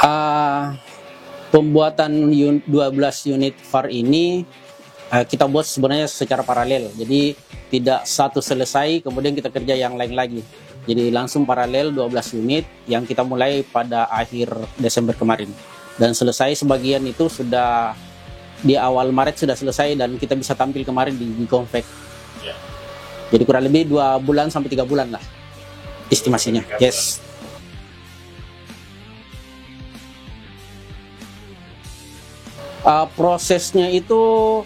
Uh, Pembuatan 12 unit VAR ini kita buat sebenarnya secara paralel. Jadi tidak satu selesai kemudian kita kerja yang lain lagi. Jadi langsung paralel 12 unit yang kita mulai pada akhir Desember kemarin. Dan selesai sebagian itu sudah di awal Maret sudah selesai dan kita bisa tampil kemarin di Konvek. Ya. Jadi kurang lebih 2 bulan sampai 3 bulan lah estimasinya. Yes. Prosesnya itu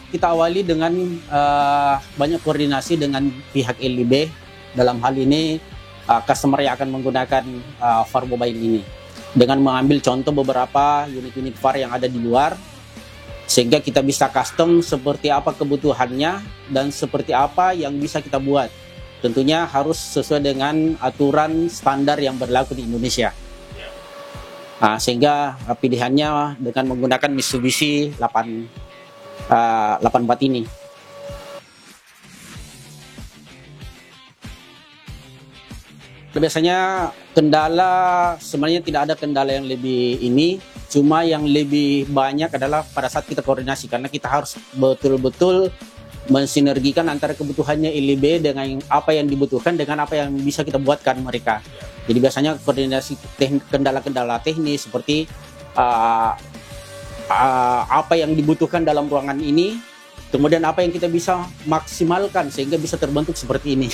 kita awali dengan banyak koordinasi dengan pihak LIB. Dalam hal ini customer yang akan menggunakan VAR mobile ini dengan mengambil contoh beberapa unit-unit VAR yang ada di luar, sehingga kita bisa custom seperti apa kebutuhannya dan seperti apa yang bisa kita buat. Tentunya harus sesuai dengan aturan standar yang berlaku di Indonesia. Sehingga pilihannya dengan menggunakan Mitsubishi 84 ini. Biasanya kendala, sebenarnya tidak ada kendala yang lebih ini, cuma yang lebih banyak adalah pada saat kita koordinasi, karena kita harus betul-betul mensinergikan antara kebutuhannya LIB dengan apa yang dibutuhkan dengan apa yang bisa kita buatkan mereka. Jadi biasanya koordinasi kendala-kendala teknis seperti apa yang dibutuhkan dalam ruangan ini, kemudian apa yang kita bisa maksimalkan sehingga bisa terbentuk seperti ini.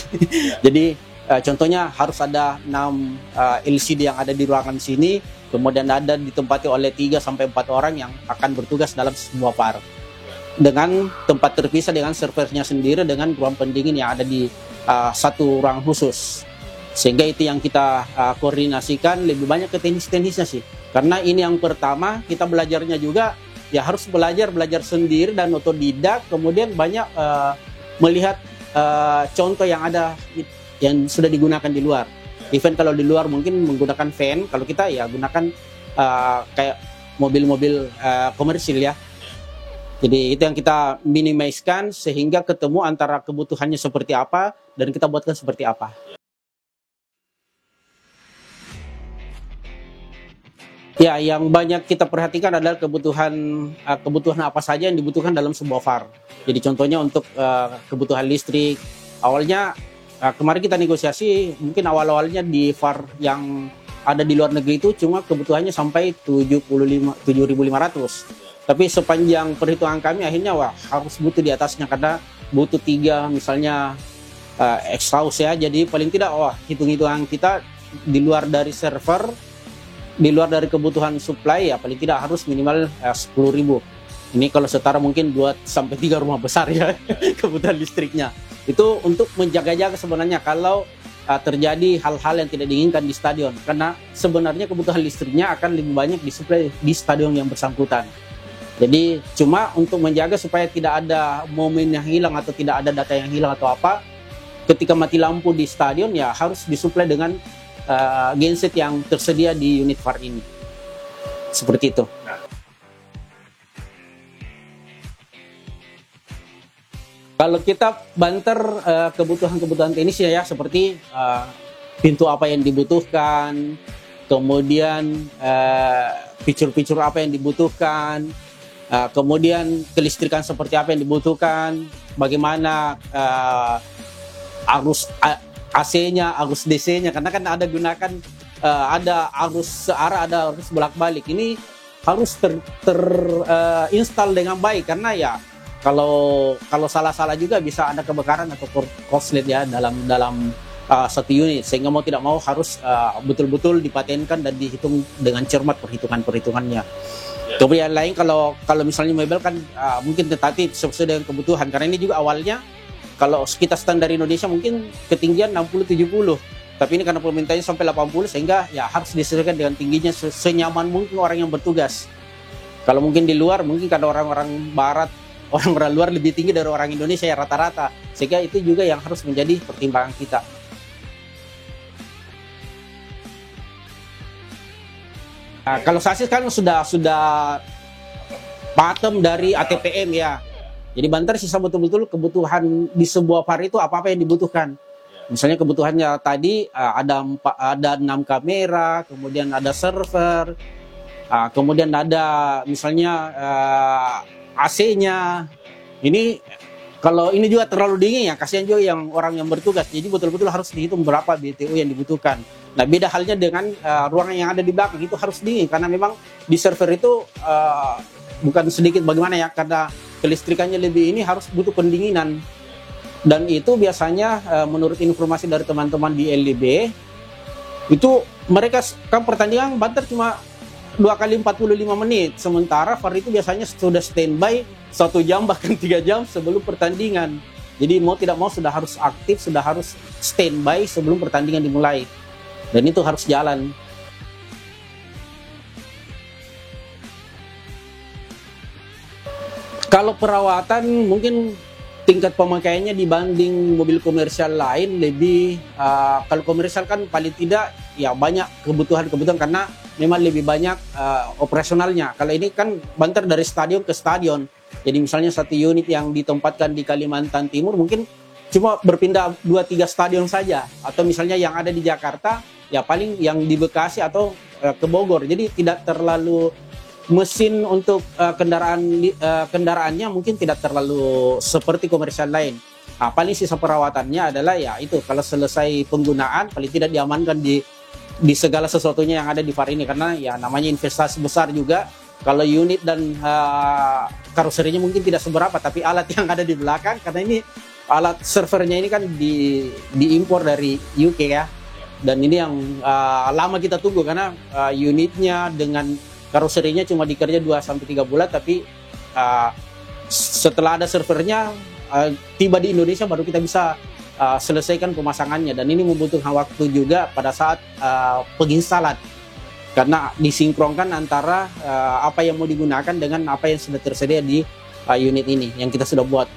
Jadi contohnya harus ada 6 LCD yang ada di ruangan sini, kemudian ada ditempati oleh 3-4 orang yang akan bertugas dalam sebuah VAR. Dengan tempat terpisah dengan servernya sendiri dengan ruang pendingin yang ada di satu ruang khusus. Sehingga itu yang kita koordinasikan, lebih banyak ke teknis-teknisnya sih. Karena ini yang pertama, kita belajarnya juga ya harus belajar sendiri dan otodidak, kemudian banyak melihat contoh yang ada yang sudah digunakan di luar. Even kalau di luar mungkin menggunakan fan, kalau kita ya gunakan kayak mobil-mobil komersil ya. Jadi itu yang kita minimaliskan sehingga ketemu antara kebutuhannya seperti apa dan kita buatkan seperti apa. Ya, yang banyak kita perhatikan adalah kebutuhan apa saja yang dibutuhkan dalam sebuah VAR. Jadi contohnya untuk kebutuhan listrik. Awalnya kemarin kita negosiasi, mungkin awal-awalnya di VAR yang ada di luar negeri itu cuma kebutuhannya sampai 7.500. Tapi sepanjang perhitungan kami akhirnya harus butuh di atasnya karena butuh 3 misalnya exhaust ya. Jadi paling tidak hitung-hitungan kita di luar dari server, di luar dari kebutuhan supply ya paling tidak harus minimal 10.000. Ini kalau setara mungkin 2-3 rumah besar ya kebutuhan listriknya. Itu untuk menjaga-jaga sebenarnya kalau terjadi hal-hal yang tidak diinginkan di stadion. Karena sebenarnya kebutuhan listriknya akan lebih banyak disuplai di stadion yang bersangkutan. Jadi cuma untuk menjaga supaya tidak ada momen yang hilang atau tidak ada data yang hilang atau apa, ketika mati lampu di stadion ya harus disuplai dengan genset yang tersedia di unit VAR ini. Seperti itu. Kalau kita banter kebutuhan-kebutuhan teknisnya ya seperti pintu apa yang dibutuhkan, kemudian fitur-fitur apa yang dibutuhkan, kemudian kelistrikan seperti apa yang dibutuhkan, bagaimana arus AC-nya, arus DC-nya, karena kan ada gunakan ada arus searah, ada arus bolak-balik. Ini harus terinstall dengan baik karena ya kalau salah-salah juga bisa ada kebakaran atau korslet ya dalam satu unit, sehingga mau tidak mau harus betul-betul dipatenkan dan dihitung dengan cermat perhitungannya. Kemudian lain kalau misalnya mebel kan mungkin tetapi sesuai dengan kebutuhan, karena ini juga awalnya kalau kita standar Indonesia mungkin ketinggian 60-70, tapi ini karena permintaannya sampai 80 sehingga ya harus disesuaikan dengan tingginya senyaman mungkin orang yang bertugas. Kalau mungkin di luar mungkin karena orang-orang barat, orang-orang luar lebih tinggi dari orang Indonesia ya rata-rata, sehingga itu juga yang harus menjadi pertimbangan kita. Kalau sasis kan sudah patem dari ATPM ya. Jadi banter sisa betul-betul kebutuhan di sebuah VAR itu apa-apa yang dibutuhkan. Misalnya kebutuhannya tadi ada 6 kamera, kemudian ada server, Kemudian ada misalnya AC-nya. Ini kalau ini juga terlalu dingin ya, kasihan juga yang orang yang bertugas. Jadi betul-betul harus dihitung berapa BTU yang dibutuhkan. Nah, beda halnya dengan ruangan yang ada di belakang, itu harus dingin karena memang di server itu bukan sedikit bagaimana ya, karena kelistrikannya lebih ini harus butuh pendinginan. Dan itu biasanya menurut informasi dari teman-teman di LDB, itu mereka kan pertandingan banter cuma 2 kali 45 menit, sementara VAR itu biasanya sudah standby 1 jam bahkan 3 jam sebelum pertandingan. Jadi mau tidak mau sudah harus aktif, sudah harus standby sebelum pertandingan dimulai, dan itu harus jalan. Kalau perawatan mungkin tingkat pemakaiannya dibanding mobil komersial lain lebih, kalau komersial kan paling tidak ya banyak kebutuhan karena memang lebih banyak operasionalnya. Kalau ini kan banter dari stadion ke stadion. Jadi misalnya satu unit yang ditempatkan di Kalimantan Timur mungkin cuma berpindah 2-3 stadion saja. Atau misalnya yang ada di Jakarta ya paling yang di Bekasi atau ke Bogor. Jadi tidak terlalu mesin untuk kendaraannya mungkin tidak terlalu seperti komersial lain. Paling sisa perawatannya adalah ya itu, kalau selesai penggunaan paling tidak diamankan di segala sesuatunya yang ada di VAR ini, karena ya namanya investasi besar juga. Kalau unit dan karoserinya mungkin tidak seberapa, tapi alat yang ada di belakang, karena ini alat servernya ini kan diimpor dari UK ya, dan ini yang lama kita tunggu karena unitnya dengan karoserinya cuma dikerja 2-3 bulan, tapi setelah ada servernya tiba di Indonesia baru kita bisa selesaikan pemasangannya, dan ini membutuhkan waktu juga pada saat penginstalan karena disinkronkan antara apa yang mau digunakan dengan apa yang sudah tersedia di unit ini yang kita sudah buat.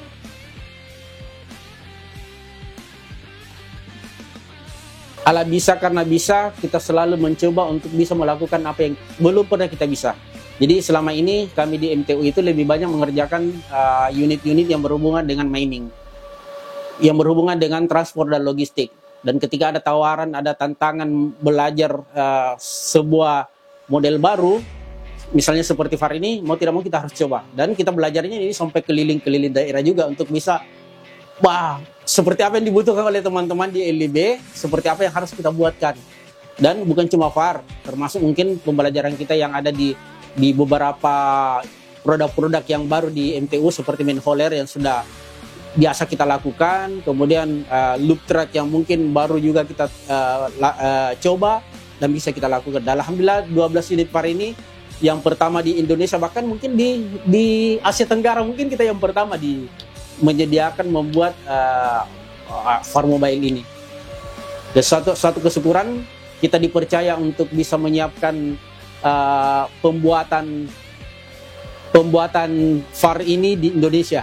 Ala bisa karena bisa, kita selalu mencoba untuk bisa melakukan apa yang belum pernah kita bisa. Jadi selama ini kami di MTU itu lebih banyak mengerjakan unit-unit yang berhubungan dengan mining, yang berhubungan dengan transport dan logistik. Dan ketika ada tawaran, ada tantangan belajar sebuah model baru, misalnya seperti VAR ini, mau tidak mau kita harus coba. Dan kita belajarnya ini sampai keliling-keliling daerah juga untuk bisa, seperti apa yang dibutuhkan oleh teman-teman di LIB, seperti apa yang harus kita buatkan. Dan bukan cuma VAR, termasuk mungkin pembelajaran kita yang ada di beberapa produk-produk yang baru di MTU seperti manhole yang sudah biasa kita lakukan, kemudian loop track yang mungkin baru juga kita coba dan bisa kita lakukan. Dan alhamdulillah 12 unit VAR ini yang pertama di Indonesia, bahkan mungkin di Asia Tenggara mungkin kita yang pertama menyediakan membuat VAR mobile ini. Dan satu kesyukuran kita dipercaya untuk bisa menyiapkan pembuatan VAR ini di Indonesia.